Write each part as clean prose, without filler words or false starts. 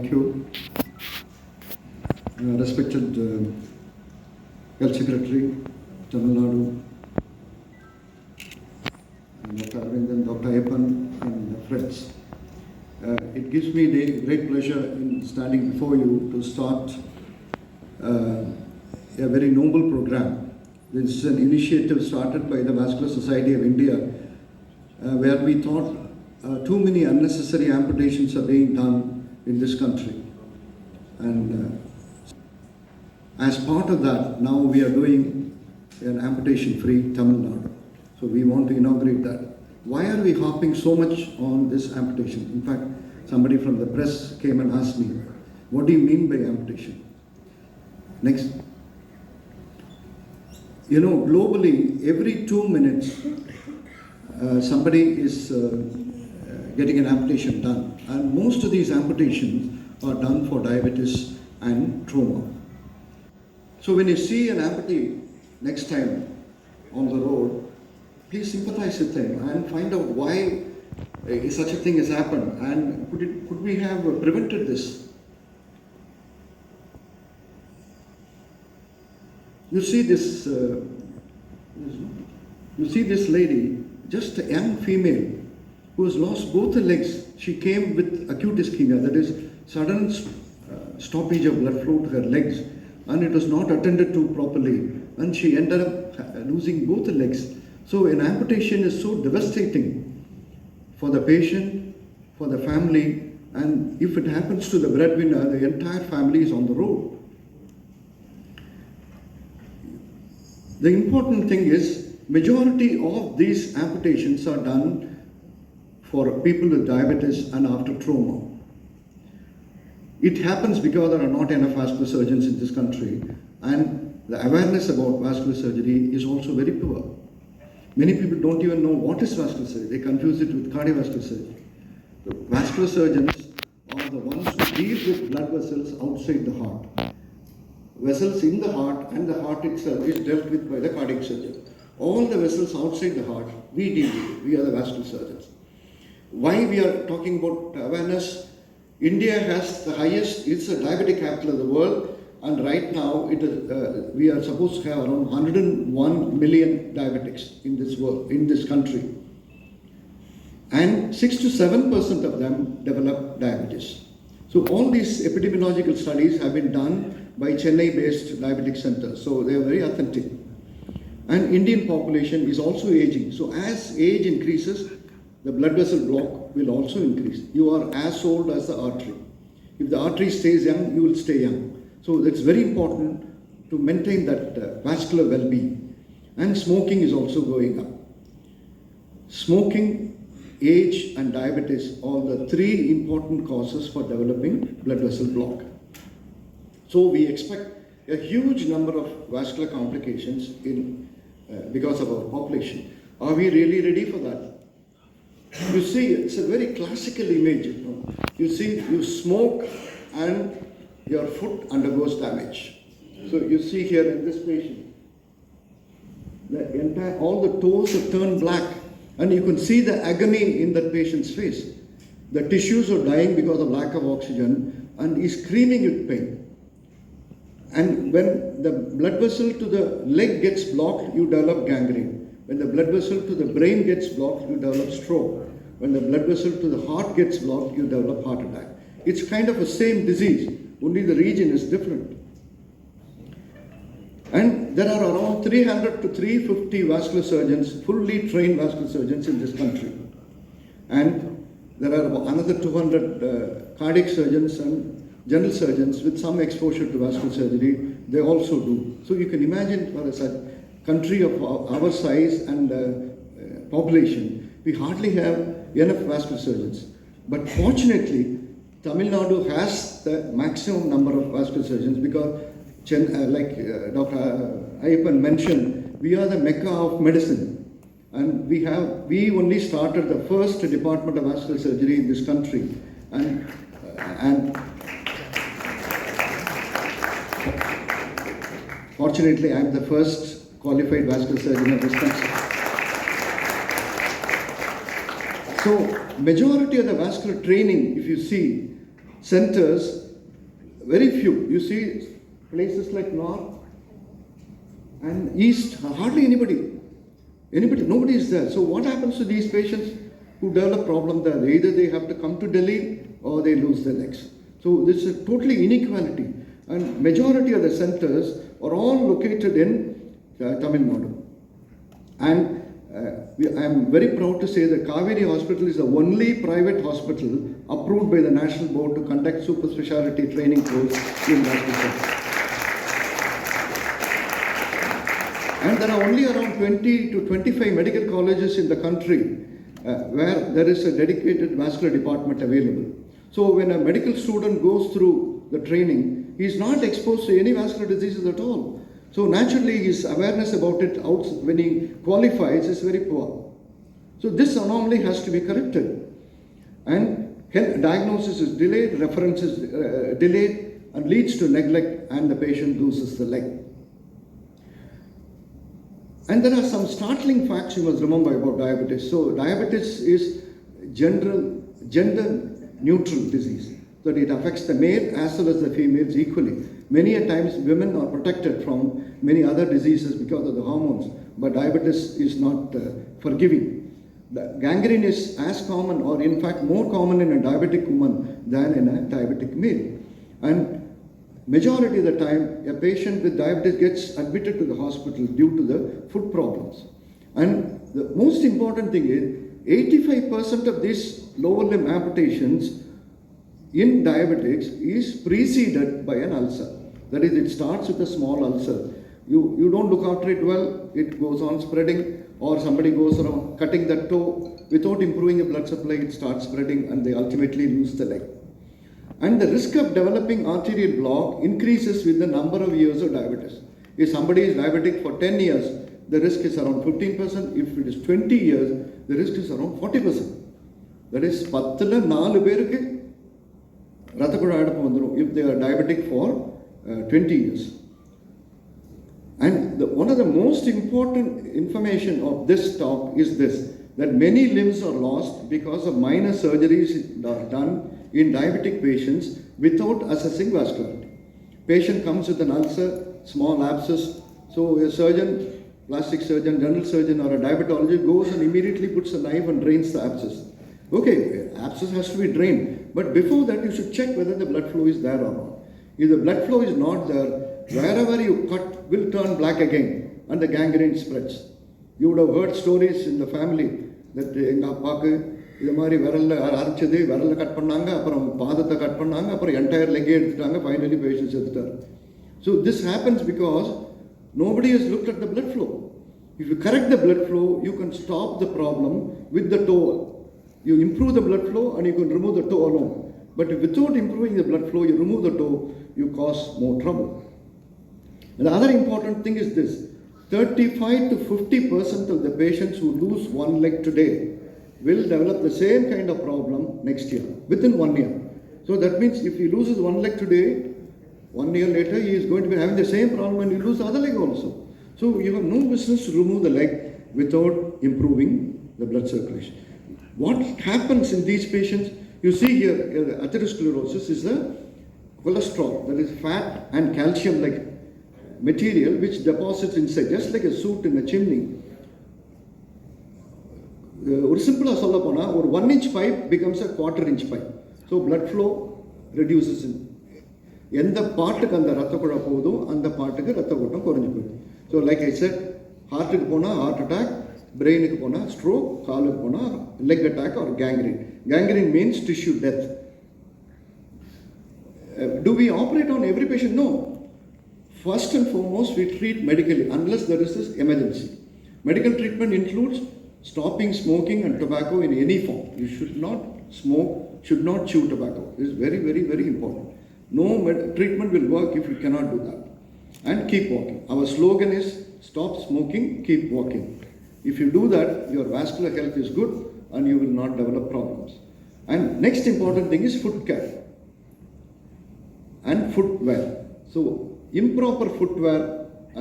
Thank you. Respected Health Secretary, Tamil Nadu, Dr. Arvind, Dr. Ayappan, and friends. It gives me the great pleasure in standing before you to start a very noble program. This is an initiative started by the Vascular Society of India, where we thought too many unnecessary amputations are being done in this country. And as part of that, now we are doing an Amputation Free Tamil Nadu. So we want to inaugurate that. Why are we harping so much on this amputation? In fact, somebody from the press came and asked me, what do you mean by amputation? Next. You know, globally, every 2 minutes, somebody is getting an amputation done. And most of these amputations are done for diabetes and trauma. So when you see an amputee next time on the road, please sympathize with him and find out why such a thing has happened and could we have prevented this? You see this lady, just a young female who has lost both her legs. She came with acute ischemia, that is sudden stoppage of blood flow to her legs, and it was not attended to properly, and she ended up losing both her legs. So an amputation is so devastating for the patient, for the family, and if it happens to the breadwinner, the entire family is on the road. The important thing is, majority of these amputations are done for people with diabetes and after trauma. It happens because there are not enough vascular surgeons in this country, and the awareness about vascular surgery is also very poor. Many people don't even know what is vascular surgery. They confuse it with cardiovascular surgery. The vascular surgeons are the ones who deal with blood vessels outside the heart. Vessels in the heart and the heart itself is dealt with by the cardiac surgeon. All the vessels outside the heart, we deal with it. We are the vascular surgeons. Why we are talking about awareness? India has the highest, it's a diabetic capital of the world, and right now it is, we are supposed to have around 101 million diabetics in this world, in this country. And 6 to 7% of them develop diabetes. So all these epidemiological studies have been done by Chennai-based diabetic centers, so they are very authentic. And Indian population is also aging. So as age increases, the blood vessel block will also increase. You are as old as the artery. If the artery stays young, you will stay young. So it's very important to maintain that vascular well-being. And smoking is also going up. Smoking, age, and diabetes are the three important causes for developing blood vessel block. So we expect a huge number of vascular complications because of our population. Are we really ready for that? You see, it's a very classical image. You see, you smoke and your foot undergoes damage. So you see here in this patient, all the toes have turned black, and you can see the agony in that patient's face. The tissues are dying because of lack of oxygen, and he's screaming with pain. And when the blood vessel to the leg gets blocked, you develop gangrene. When the blood vessel to the brain gets blocked, you develop stroke. When the blood vessel to the heart gets blocked, you develop heart attack. It's kind of the same disease, only the region is different. And there are around 300 to 350 vascular surgeons, fully trained vascular surgeons in this country. And there are another 200 cardiac surgeons and general surgeons with some exposure to vascular surgery. They also do. So you can imagine for a country of our size and population, we hardly have enough vascular surgeons. But fortunately, Tamil Nadu has the maximum number of vascular surgeons because, like Dr. Ayappan mentioned, we are the Mecca of medicine. And we only started the first department of vascular surgery in this country. And fortunately, I am the first qualified vascular surgeon of this country. So, majority of the vascular training, if you see, centers, very few. You see places like North and East, hardly anybody. Nobody is there. So what happens to these patients who develop problem there? Either they have to come to Delhi or they lose their legs. So this is totally inequality. And majority of the centers are all located in Tamil Nadu. And I am very proud to say that Kauvery Hospital is the only private hospital approved by the National Board to conduct super specialty training course in hospital. And there are only around 20 to 25 medical colleges in the country where there is a dedicated vascular department available. So when a medical student goes through the training, he is not exposed to any vascular diseases at all. So naturally his awareness about it when he qualifies is very poor. So this anomaly has to be corrected. And diagnosis is delayed, reference is delayed, and leads to neglect, and the patient loses the leg. And there are some startling facts you must remember about diabetes. So diabetes is gender neutral disease. That it affects the male as well as the females equally. Many a times women are protected from many other diseases because of the hormones, but diabetes is not forgiving. The gangrene is as common, or in fact more common in a diabetic woman than in a diabetic male. And majority of the time, a patient with diabetes gets admitted to the hospital due to the foot problems. And the most important thing is, 85% of these lower limb amputations in diabetics is preceded by an ulcer. That is, it starts with a small ulcer. You don't look after it well, it goes on spreading, or somebody goes around cutting the toe. Without improving the blood supply, it starts spreading and they ultimately lose the leg. And the risk of developing arterial block increases with the number of years of diabetes. If somebody is diabetic for 10 years, the risk is around 15%. If it is 20 years, the risk is around 40%. That is, 10 4 பேருக்கு ரத்தக்குழாய் அடைப்பு வந்துடும் if they are diabetic for 20 years. And one of the most important information of this talk is this, that many limbs are lost because of minor surgeries are done in diabetic patients without assessing vascularity. Patient comes with an ulcer, small abscess, so a surgeon, plastic surgeon, general surgeon or a diabetologist goes and immediately puts a knife and drains the abscess. Okay, abscess has to be drained, but before that you should check whether the blood flow is there or not. If the blood flow is not there, wherever you cut will turn black again and the gangrene spreads. You would have heard stories in the family that எங்க அப்பாக்கு இது மாதிரி விரல்ல அரைச்சது, விரல்ல cut பண்ணாங்க, அப்புறம் பாதத்தை கட் பண்ணாங்க, அப்புறம் என்டையர் லெக்கே எடுத்துட்டாங்க, ஃபைனலி பேஷண்ட் செத்துட்டார். So this happens because nobody has looked at the blood flow. If you correct the blood flow, you can stop the problem with the toe. You improve the blood flow and you can remove the toe alone. But without improving the blood flow, you remove the toe, you cause more trouble. And the other important thing is this, 35 to 50% of the patients who lose one leg today will develop the same kind of problem next year, within 1 year. So that means if he loses one leg today, 1 year later he is going to be having the same problem and he lose the other leg also. So you have no business to remove the leg without improving the blood circulation. What happens in these patients, you see here, atherosclerosis is the cholesterol, that is fat and calcium like material which deposits inside, just like a soot in a chimney. ஒரு சிம்பிளாக சொல்ல போனால், ஒரு 1 inch pipe becomes a 1/4 inch pipe. So blood flow reduces in. எந்த பாட்டுக்கு அந்த ரத்த குழாய் போகுதோ அந்த பாட்டுக்கு ரத்த ஓட்டம் குறைஞ்சி போயிடும். ஸோ லைக் ஐ செட், ஹார்ட்டுக்கு போனால் ஹார்ட் அட்டாக், பிரெயினுக்கு போனால் ஸ்ட்ரோக், காலுக்கு போனால் leg attack R gangrene. Gangrene means tissue death. Do we operate on every patient? No. First and foremost, we treat medically unless there is this emergency. Medical treatment includes stopping smoking and tobacco in any form. You should not smoke, should not chew tobacco. This is very, very, very important. No treatment will work if you cannot do that. And keep walking. Our slogan is stop smoking, keep walking. If you do that, your vascular health is good and you will not develop problems. And next important thing is foot care and footwear. So improper footwear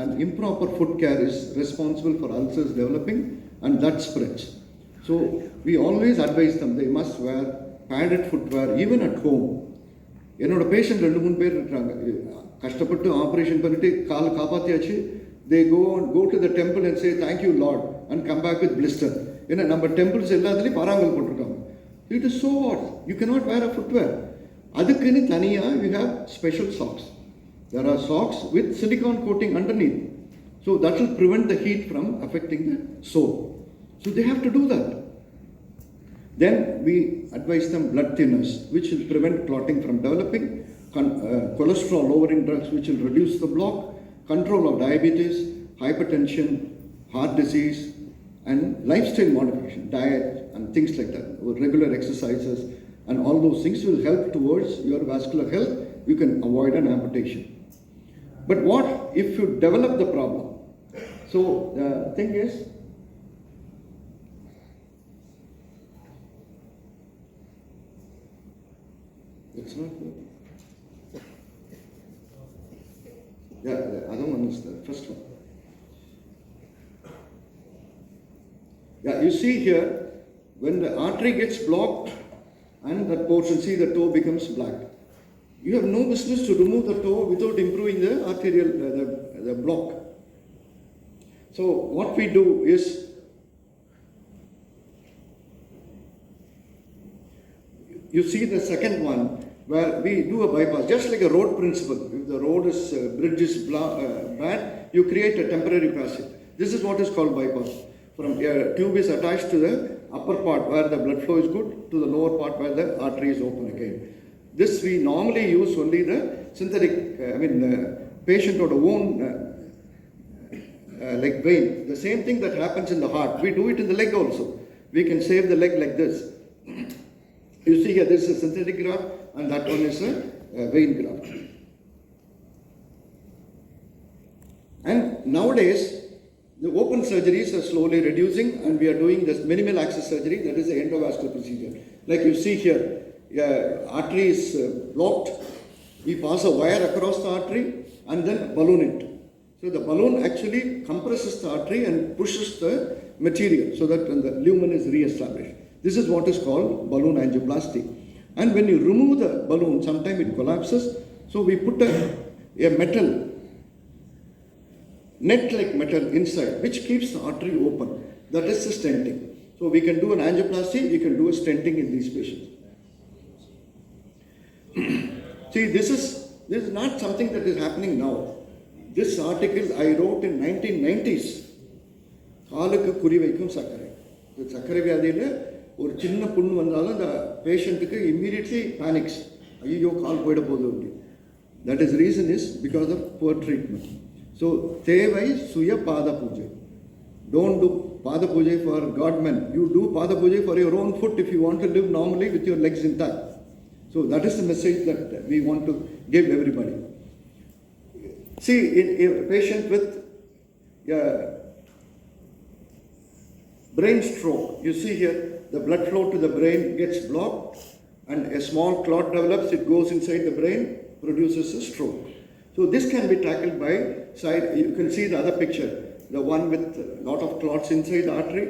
and improper foot care is responsible for ulcers developing and that spreads. So we always advise them they must wear padded footwear even at home. என்னோட patient 2-3 பேர் இருக்காங்க, கஷ்டப்பட்டு operation பண்ணிட்டு காலை காப்பாற்றியாச்சு. they go to the temple and say thank you Lord and come back with blister. ஏன்னா நம்ம temples எல்லாத்துலேயும் பாறாங்கல் போட்டிருக்காங்க. It is so hot, you cannot wear a footwear. அதுக்குன்னு தனியாக we have special socks. There are socks with silicone coating underneath, so that will prevent the heat from affecting the sole. So they have to do that. Then we advise them blood thinners which will prevent clotting from developing, cholesterol lowering drugs which will reduce the block, control of diabetes, hypertension, heart disease, and lifestyle modification, diet and things like that, regular exercises, and all those things will help towards your vascular health. You can avoid an amputation. But what if you develop the problem? So the thing is, it's not good. Yeah, the other one is the first one. Yeah, you see here, when the artery gets blocked and that portion, see the toe becomes black. You have no business to remove the toe without improving the arterial, the block. So what we do is, you see the second one, where we do a bypass, just like a road principle. If the road is, bridge is bad, you create a temporary passage. This is what is called bypass. From a tube is attached to the upper part where the blood flow is good, to the lower part where the artery is open again. This we normally use only the synthetic, the patient or the own like vein. The same thing that happens in the heart, we do it in the leg also. We can save the leg like this. You see here, this is a synthetic graft and that one is a vein graft. And nowadays, the open surgeries are slowly reducing and we are doing this minimal access surgery, that is the endovascular procedure. Like you see here, artery is blocked, we pass a wire across the artery and then balloon it. So the balloon actually compresses the artery and pushes the material so that the lumen is re-established. This is what is called balloon angioplasty. And when you remove the balloon, sometimes it collapses, so we put a metal, net-like metal inside, which keeps the artery open. That is the stenting. So we can do an angioplasty, we can do a stenting in these patients. See, this is not something that is happening now. This article I wrote in 1990s. காலுக்கு குறி வைக்கும் சர்க்கரை. இந்த சர்க்கரை வியாதியில் ஒரு சின்ன புண்ணு வந்தாலும் அந்த பேஷண்ட்டுக்கு இம்மீடியட்லி பேனிக்ஸ், ஐயோ கால் போயிட போகுது. That is reason is because of poor treatment. So தேவை சுய பாத பூஜை. Don't do pada puja for God men. You do pada puja for your own foot if you want to live normally with your legs intact. So that is the message that we want to give everybody. See, in a patient with brain stroke, you see here the blood flow to the brain gets blocked and a small clot develops, it goes inside the brain, produces a stroke. So this can be tackled by side. You can see the other picture, the one with a lot of clots inside the artery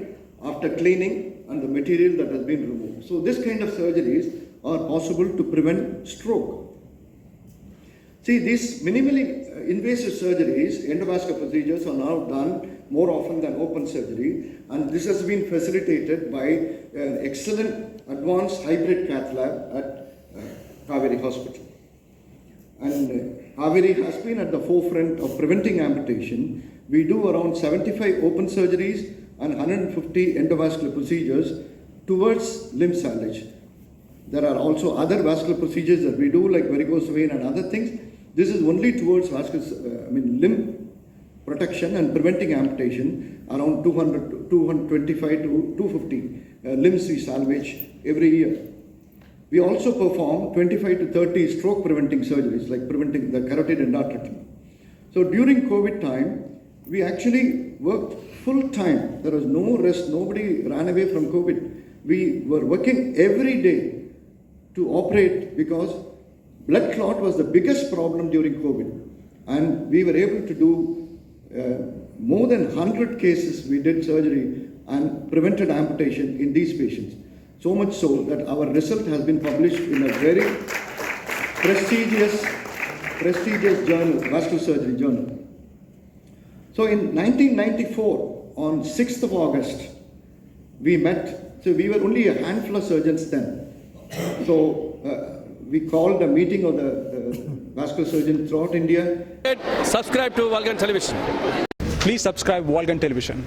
after cleaning and the material that has been removed. So this kind of surgeries are possible to prevent stroke. See, these minimally invasive surgeries, endovascular procedures, are now done more often than open surgery, and this has been facilitated by an excellent advanced hybrid cath lab at Kauvery Hospital. And Kauvery has been at the forefront of preventing amputation. We do around 75 open surgeries and 150 endovascular procedures towards limb salvage. There are also other vascular procedures that we do, like varicose vein and other things. This is only towards limb protection and preventing amputation. Around 225 to 250 limbs we salvage every year. We also perform 25 to 30 stroke preventing surgeries, like preventing the carotid endarterectomy. So during COVID time, we actually worked full time. There was no rest. Nobody ran away from COVID. We were working every day to operate because blood clot was the biggest problem during COVID. And we were able to do more than 100 cases. We did surgery and prevented amputation in these patients. So much so that our result has been published in a very prestigious journal, vascular surgery journal. So in 1994, on 6th of August, we met. So we were only a handful of surgeons then. So we called a meeting of the vascular surgeons throughout India. Subscribe to Walgan Television. Please subscribe Walgan Television.